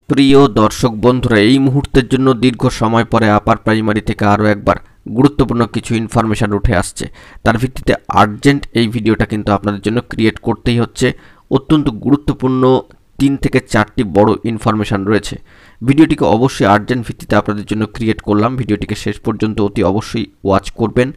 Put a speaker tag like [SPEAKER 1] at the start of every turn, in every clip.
[SPEAKER 1] প্রিয় দর্শক বন্ধুরা, এই মুহূর্তের জন্য দীর্ঘ সময় পরে আপার প্রাইমারি থেকে আরও একবার গুরুত্বপূর্ণ কিছু ইনফরমেশান উঠে আসছে। তার ভিত্তিতে আর্জেন্ট এই ভিডিওটা কিন্তু আপনাদের জন্য ক্রিয়েট করতেই হচ্ছে। অত্যন্ত গুরুত্বপূর্ণ 3 থেকে 4টি বড় ইনফরমেশান রয়েছে। ভিডিওটিকে অবশ্যই আর্জেন্ট ভিত্তিতে আপনাদের জন্য ক্রিয়েট করলাম। ভিডিওটিকে শেষ পর্যন্ত অতি অবশ্যই ওয়াচ করবেন।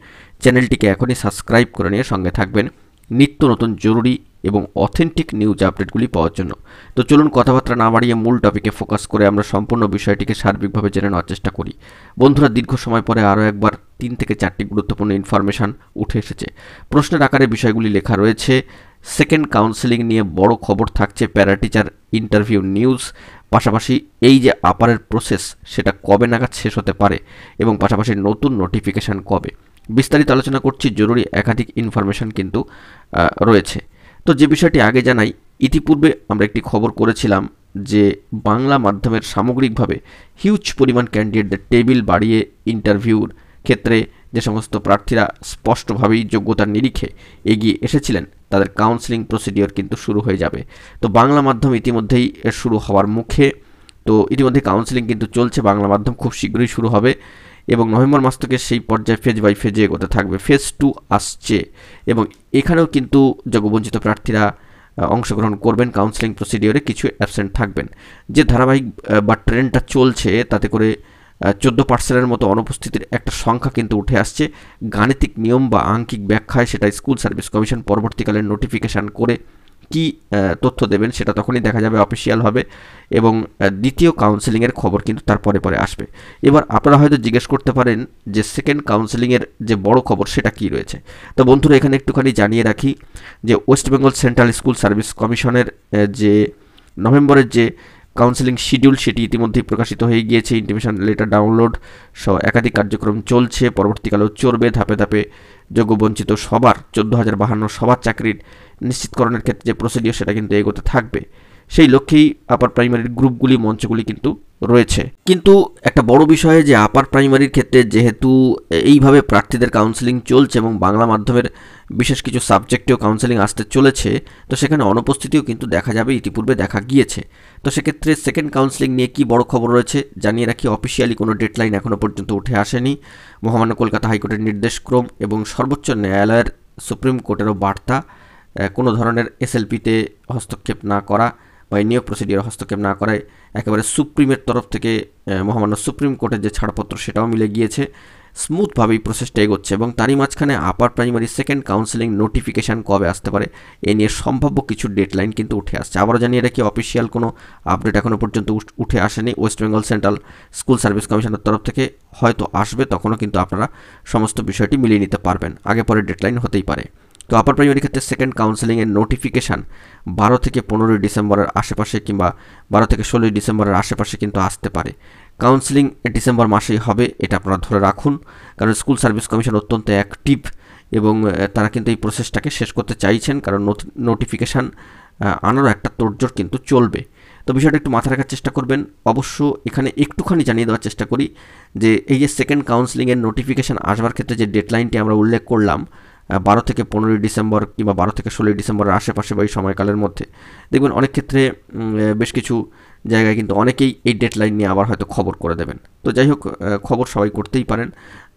[SPEAKER 1] চ্যানেলটিকে এখনই সাবস্ক্রাইব করে নিয়ে সঙ্গে থাকবেন নিত্য নতুন জরুরি এবং অথেন্টিক নিউজ আপডেটগুলি পাওয়ার জন্য। তো চলুন কথাবার্তা না বাড়িয়ে মূল টপিকে ফোকাস করে আমরা সম্পূর্ণ বিষয়টিকে সার্বিকভাবে জেনে নেওয়ার চেষ্টা করি। বন্ধুরা, দীর্ঘ সময় পরে আরও একবার 3 থেকে 4টি গুরুত্বপূর্ণ ইনফরমেশান উঠে এসেছে। প্রশ্নের আকারে বিষয়গুলি লেখা রয়েছে। সেকেন্ড কাউন্সেলিং নিয়ে বড় খবর থাকছে, প্যারা টিচার ইন্টারভিউ নিউজ। পাশাপাশি এই যে আপারের প্রসেস সেটা কবে নাগাদ শেষ হতে পারে এবং পাশাপাশি নতুন নোটিফিকেশান কবে, বিস্তারিত আলোচনা করছি। জরুরি একাধিক ইনফরমেশান কিন্তু রয়েছে। তো যে বিষয়টি আগে জানাই, ইতিপূর্বে আমরা একটি খবর করেছিলাম যে বাংলা মাধ্যমের সামগ্রিকভাবে হিউজ পরিমাণ ক্যান্ডিডেটদের টেবিল বাড়িয়ে ইন্টারভিউর ক্ষেত্রে যে সমস্ত প্রার্থীরা স্পষ্টভাবেই যোগ্যতার নিরিখে এগিয়ে এসেছিলেন তাদের কাউন্সেলিং প্রসিডিওর কিন্তু শুরু হয়ে যাবে। তো বাংলা মাধ্যম ইতিমধ্যেই শুরু হওয়ার মুখে। তো ইতিমধ্যে কাউন্সেলিং কিন্তু চলছে। বাংলা মাধ্যম খুব শীঘ্রই শুরু হবে এবং নভেম্বর মাস থেকে সেই পর্যায়ে ফেজ বাই ফেজে এগোতে থাকবে। ফেজ 2 আসছে এবং এখানেও কিন্তু যোগ্যবঞ্চিত প্রার্থীরা অংশগ্রহণ করবেন কাউন্সেলিং প্রসিডিওরে, কিছু অ্যাবসেন্ট থাকবেন। যে ধারাবাহিক বা ট্রেন্ডটা চলছে তাতে করে 14% মতো অনুপস্থিতির একটা সংখ্যা কিন্তু উঠে আসছে। গাণিতিক নিয়ম বা আঙ্কিক ব্যাখ্যায় সেটা স্কুল সার্ভিস কমিশন পরবর্তীকালে নোটিফিকেশান করে কি তথ্য দেবেন সেটা তখনই দেখা যাবে অফিসিয়াল হবে এবং দ্বিতীয় কাউন্সেলিংয়ের খবর কিন্তু তার পরে পরে আসবে। এবার আপনারা হয়তো জিজ্ঞেস করতে পারেন যে সেকেন্ড কাউন্সেলিংয়ের যে বড় খবর সেটা কি রয়েছে। তো বন্ধুরা, এখানে একটুখানি জানিয়ে রাখি যে West Bengal central school service কমিশনের যে নভেম্বরের যে কাউন্সেলিং শিডিউল সেটি ইতিমধ্যেই প্রকাশিত হয়ে গিয়েছে। ইন্টিমেশন লেটার ডাউনলোড সহ একাধিক কার্যক্রম চলছে, পরবর্তীকালেও চলবে। ধাপে ধাপে যোগ্যবঞ্চিত সবার 14,052 সবার চাকরির নিশ্চিতকরণের ক্ষেত্রে যে প্রসিডিওর সেটা কিন্তু এগোতে থাকবে। সেই লক্ষ্যেই আপার প্রাইমারির গ্রুপগুলি মঞ্চগুলি কিন্তু রয়েছে। কিন্তু একটা বড় বিষয় যে আপার প্রাইমারির ক্ষেত্রে যেহেতু এইভাবে প্রার্থীদের কাউন্সেলিং চলছে এবং বাংলা মাধ্যমের বিশেষ কিছু সাবজেক্টেও কাউন্সেলিং আসতে চলেছে, তো সেখানে অনুপস্থিতিও কিন্তু দেখা যাবে, ইতিপূর্বে দেখা গিয়েছে। তো সেক্ষেত্রে সেকেন্ড কাউন্সেলিং নিয়ে কি বড় খবর রয়েছে জানিয়ে রাখি। অফিসিয়ালি কোনো ডেডলাইন এখনও পর্যন্ত উঠে আসেনি। মহামান্য কলকাতা হাইকোর্টের নির্দেশক্রম এবং সর্বোচ্চ ন্যায়ালয়ের সুপ্রিম কোর্টেরও বার্তা, কোনো ধরনের এসএলপিতে হস্তক্ষেপ না করা বা নিয়োগ প্রসিডিওর হস্তক্ষেপ না করায় একেবারে সুপ্রিমের তরফ থেকে মহামান্য সুপ্রিম কোর্টের যে ছাড়পত্র সেটাও মিলে গিয়েছে। স্মুথভাবেই প্রসেসটা এগোচ্ছে এবং তারই মাঝখানে upper primary second counselling notification কবে আসতে পারে এ নিয়ে সম্ভাব্য কিছু ডেডলাইন কিন্তু উঠে আসছে। আবারও জানিয়ে রাখি, অফিসিয়াল কোনো আপডেট এখনও পর্যন্ত উঠে আসেনি West Bengal central school service কমিশনের তরফ থেকে। হয়তো আসবে, তখনও কিন্তু আপনারা সমস্ত বিষয়টি মিলিয়ে নিতে পারবেন। আগে পরে ডেডলাইন হতেই পারে। তো আপার প্রাইমারি ক্ষেত্রে সেকেন্ড কাউন্সেলিংয়ের নোটিফিকেশান 12 থেকে 15 ডিসেম্বরের আশেপাশে কিংবা 12 থেকে 16 ডিসেম্বরের আশেপাশে কিন্তু আসতে পারে। কাউন্সেলিং ডিসেম্বর মাসেই হবে, এটা আপনারা ধরে রাখুন, কারণ স্কুল সার্ভিস কমিশন অত্যন্ত অ্যাক্টিভ এবং তারা কিন্তু এই প্রসেসটাকে শেষ করতে চাইছেন, কারণ নোটিফিকেশান আনারও একটা তোড়জোড় কিন্তু চলবে। তো বিষয়টা একটু মাথায় রাখার চেষ্টা করবেন। অবশ্য এখানে একটুখানি জানিয়ে দেওয়ার চেষ্টা করি যে এই যে সেকেন্ড কাউন্সেলিংয়ের নোটিফিকেশান আসবার ক্ষেত্রে যে ডেডলাইনটি আমরা উল্লেখ করলাম 12 থেকে 15 ডিসেম্বর কিংবা 12 থেকে 16 ডিসেম্বরের আশেপাশে বা এই সময়কালের মধ্যে, দেখবেন অনেক ক্ষেত্রে বেশ কিছু জায়গায় কিন্তু অনেকেই এই ডেডলাইন নিয়ে আবার হয়তো খবর করে দেবেন। তো যাই হোক, খবর সবাই করতেই পারেন,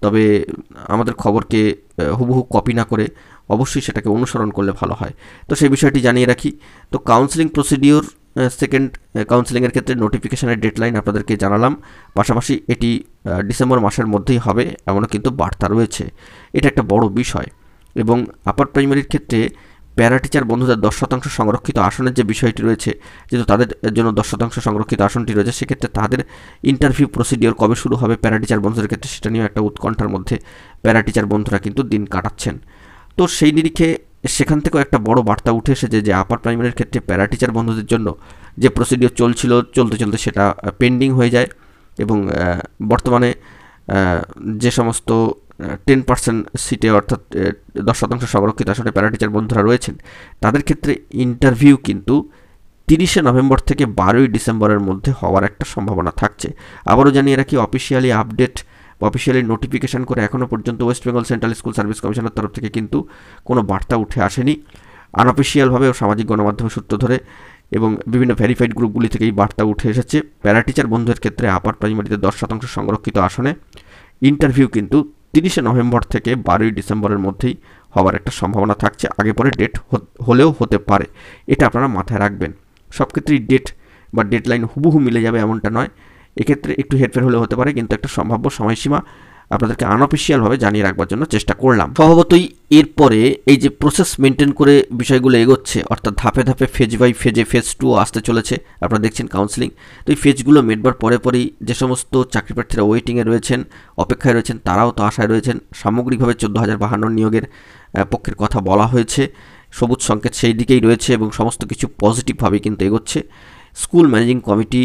[SPEAKER 1] তবে আমাদের খবরকে হুবহু কপি না করে অবশ্যই সেটাকে অনুসরণ করলে ভালো হয়। তো সেই বিষয়টি জানিয়ে রাখি। তো কাউন্সেলিং প্রসিডিওর সেকেন্ড কাউন্সেলিংয়ের ক্ষেত্রে নোটিফিকেশানের ডেডলাইন আপনাদেরকে জানালাম। পাশাপাশি এটি ডিসেম্বর মাসের মধ্যেই হবে এমনও কিন্তু বার্তা রয়েছে। এটা একটা বড় বিষয়। এবং আপার প্রাইমারির ক্ষেত্রে প্যারা টিচার বন্ধুদের 10% সংরক্ষিত আসনের যে বিষয়টি রয়েছে, যেহেতু তাদের জন্য 10% সংরক্ষিত আসনটি রয়েছে, সেক্ষেত্রে তাদের ইন্টারভিউ প্রসিডিওর কবে শুরু হবে প্যারা টিচার বন্ধুদের ক্ষেত্রে সেটা নিয়েও একটা উৎকণ্ঠার মধ্যে প্যারা টিচার বন্ধুরা কিন্তু দিন কাটাচ্ছেন। তো সেই নিরিখে সেখান থেকেও একটা বড় বার্তা উঠে এসেছে যে আপার প্রাইমারির ক্ষেত্রে প্যারা টিচার বন্ধুদের জন্য যে প্রসিডিওর চলতে চলতে সেটা পেন্ডিং হয়ে যায় এবং বর্তমানে যে সমস্ত 10% সিটে অর্থাৎ 10% সংরক্ষিত আসনে প্যারা টিচার বন্ধুরা রয়েছেন তাদের ক্ষেত্রে ইন্টারভিউ কিন্তু 30শে নভেম্বর থেকে 12ই ডিসেম্বরের মধ্যে হওয়ার একটা সম্ভাবনা থাকছে। আবারও জানিয়ে রাখি, অফিসিয়ালি আপডেট বা অফিসিয়ালি নোটিফিকেশান করে এখনও পর্যন্ত West Bengal central school service কমিশনের তরফ থেকে কিন্তু কোনো বার্তা উঠে আসেনি। আনঅফিসিয়ালভাবে ও সামাজিক গণমাধ্যমের সূত্র ধরে এবং বিভিন্ন ভেরিফাইড গ্রুপগুলি থেকে এই বার্তা উঠে এসেছে। প্যারা টিচার বন্ধুদের ক্ষেত্রে আপার প্রাইমারিতে 10% সংরক্ষিত আসনে ইন্টারভিউ কিন্তু 30শে নভেম্বর থেকে 12ই ডিসেম্বরের মধ্যেই হওয়ার একটা সম্ভাবনা থাকছে। আগে পরে ডেট হলেও হতে পারে, এটা আপনারা মাথায় রাখবেন। সব ক্ষেত্রেই ডেট বা ডেডলাইন হুবহু মিলে যাবে এমনটা নয়, এক্ষেত্রে একটু হেরফের হলেও হতে পারে, কিন্তু একটা সম্ভাব্য সময়সীমা আপনাদেরকে আনঅফিসিয়ালভাবে জানিয়ে রাখবার জন্য চেষ্টা করলাম। স্বভাবতই এরপরে এই যে প্রসেস মেনটেন করে বিষয়গুলো এগোচ্ছে, অর্থাৎ ধাপে ধাপে ফেজ বাই ফেজে ফেজ 2 আসতে চলেছে। আপনারা দেখছেন কাউন্সিলিং, তো এই ফেজগুলো মেটবার পরে পরেই যে সমস্ত চাকরি প্রার্থীরা ওয়েটিংয়ে রয়েছেন, অপেক্ষায় রয়েছেন, তারাও তো আশায় রয়েছেন। সামগ্রিকভাবে 14,052 নিয়োগের পক্ষের কথা বলা হয়েছে, সবুজ সংকেত সেই দিকেই রয়েছে এবং সমস্ত কিছু পজিটিভভাবেই কিন্তু এগোচ্ছে। স্কুল ম্যানেজিং কমিটি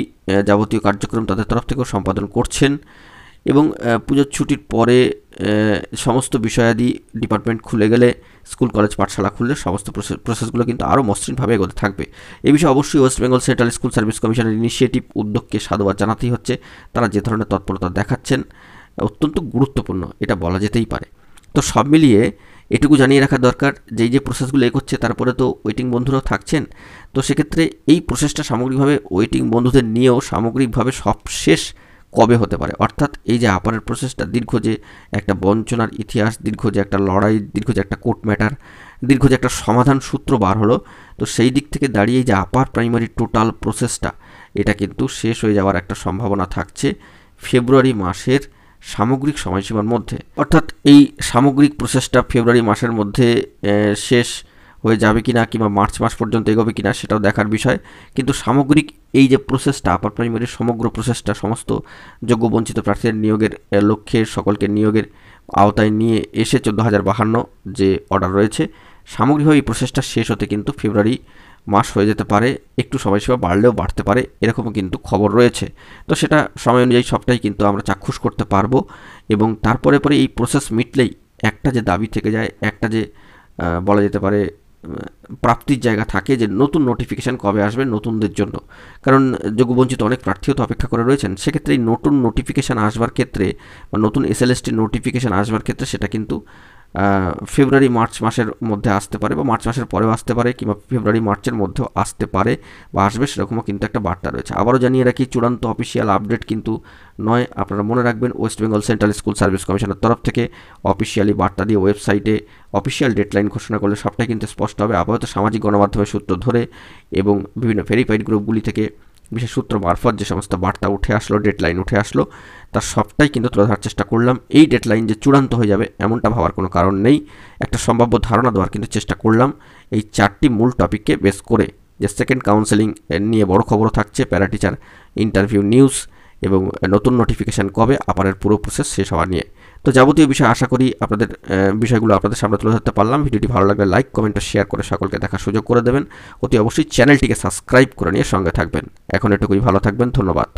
[SPEAKER 1] যাবতীয় কার্যক্রম তাদের তরফ থেকেও সম্পাদন করছেন এবং পুজোর ছুটির পরে সমস্ত বিষয়াদি ডিপার্টমেন্ট খুলে গেলে, স্কুল কলেজ পাঠশালা খুললে সমস্ত প্রসেসগুলো কিন্তু আরও মসৃণভাবে এগোতে থাকবে। এই বিষয়ে অবশ্যই West Bengal central school service কমিশনের ইনিশিয়েটিভ উদ্যোগকে সাধুবাদ জানাতেই হচ্ছে। তারা যে ধরনের তৎপরতা দেখাচ্ছেন অত্যন্ত গুরুত্বপূর্ণ, এটা বলা যেতেই পারে। তো সব মিলিয়ে এটুকু জানিয়ে রাখা দরকার যে এই যে প্রসেসগুলো এগোচ্ছে তারপরে তো ওয়েটিং বন্ধুরাও থাকছেন, তো সেক্ষেত্রে এই প্রসেসটা সামগ্রিকভাবে ওয়েটিং বন্ধুদের নিয়েও সামগ্রিকভাবে সব শেষ কবে হতে পারে, অর্থাৎ এই যে আপারের প্রসেসটা দীর্ঘ যে একটা বঞ্চনার ইতিহাস, দীর্ঘ যে একটা লড়াই, দীর্ঘ যে একটা কোর্ট ম্যাটার, দীর্ঘ যে একটা সমাধান সূত্র বার হলো, তো সেই দিক থেকে দাঁড়িয়ে যে আপার প্রাইমারি টোটাল প্রসেসটা এটা কিন্তু শেষ হয়ে যাওয়ার একটা সম্ভাবনা থাকছে ফেব্রুয়ারি মাসের সামগ্রিক সময়সীমার মধ্যে। অর্থাৎ এই সামগ্রিক প্রসেসটা ফেব্রুয়ারি মাসের মধ্যে শেষ হয়ে যাবে কিনা কিংবা মার্চ মাস পর্যন্ত এগোবে কিনা সেটাও দেখার বিষয়, কিন্তু সামগ্রিক এই যে প্রসেসটা আপার প্রাইমারির সমগ্র প্রসেসটা সমস্ত যোগ্য বঞ্চিত প্রার্থীদের নিয়োগের লক্ষ্যে সকলকে নিয়োগের আওতায় নিয়ে এসে 14,052 যে অর্ডার রয়েছে, সামগ্রিকভাবে এই প্রসেসটা শেষ হতে কিন্তু ফেব্রুয়ারি মাস হয়ে যেতে পারে, একটু সময়সীমা বাড়লেও বাড়তে পারে, এরকমও কিন্তু খবর রয়েছে। তো সেটা সময় অনুযায়ী সবটাই কিন্তু আমরা চাক্ষুষ করতে পারবো এবং তারপরে পরে এই প্রসেস মিটলেই একটা যে দাবি থেকে যায়, একটা যে বলা যেতে পারে প্রাপ্তির জায়গা থাকে যে নতুন নোটিফিকেশান কবে আসবে নতুনদের জন্য, কারণ যোগ্যবঞ্চিত অনেক প্রার্থীও তো অপেক্ষা করে রয়েছেন। সেক্ষেত্রে এই নতুন নোটিফিকেশান আসবার ক্ষেত্রে বা নতুন এসএলএসটি নোটিফিকেশান আসবার ক্ষেত্রে সেটা কিন্তু ফেব্রুয়ারি মার্চ মাসের মধ্যে আসতে পারে বা মার্চ মাসের পরেও আসতে পারে কিংবা ফেব্রুয়ারি মার্চের মধ্যেও আসতে পারে বা আসবে, সেরকমও কিন্তু একটা বার্তা রয়েছে। আবারও জানিয়ে রাখি, চূড়ান্ত অফিসিয়াল আপডেট কিন্তু নয়, আপনারা মনে রাখবেন West Bengal central school service কমিশনের তরফ থেকে অফিসিয়ালি বার্তা দিয়ে ওয়েবসাইটে অফিসিয়াল ডেডলাইন ঘোষণা করলে সবটাই কিন্তু স্পষ্ট হবে। আপাতত সামাজিক গণমাধ্যমের সূত্র ধরে এবং বিভিন্ন ভেরিফাইড গ্রুপগুলি থেকে বিশেষ সূত্র মারফত যে সমস্ত বার্তা উঠে আসলো, ডেডলাইন উঠে আসলো, তার সবটাই কিন্তু তুলে ধরার চেষ্টা করলাম। এই ডেডলাইন যে চূড়ান্ত হয়ে যাবে এমনটা ভাবার কোনো কারণ নেই, একটা সম্ভাব্য ধারণা দেওয়ার কিন্তু চেষ্টা করলাম এই 4টি মূল টপিককে বেস করে। যে সেকেন্ড কাউন্সেলিং নিয়ে বড় খবরও থাকছে, প্যারা টিচার ইন্টারভিউ নিউজ এবং নতুন নোটিফিকেশান কবে, আপারের পুরো প্রসেস শেষ হওয়া নিয়ে। তো যাবতীয় বিষয় আশা করি আপনাদের বিষয়গুলো আপনাদের সামনে তুলে ধরতে পারলাম। ভিডিওটি ভালো লাগলে লাইক, কমেন্ট ও শেয়ার করে সকলকে দেখার সুযোগ করে দেবেন। অতি অবশ্যই চ্যানেলটিকে সাবস্ক্রাইব করে নিয়ে সঙ্গে থাকবেন। এখন এটুকুই, ভালো থাকবেন, ধন্যবাদ।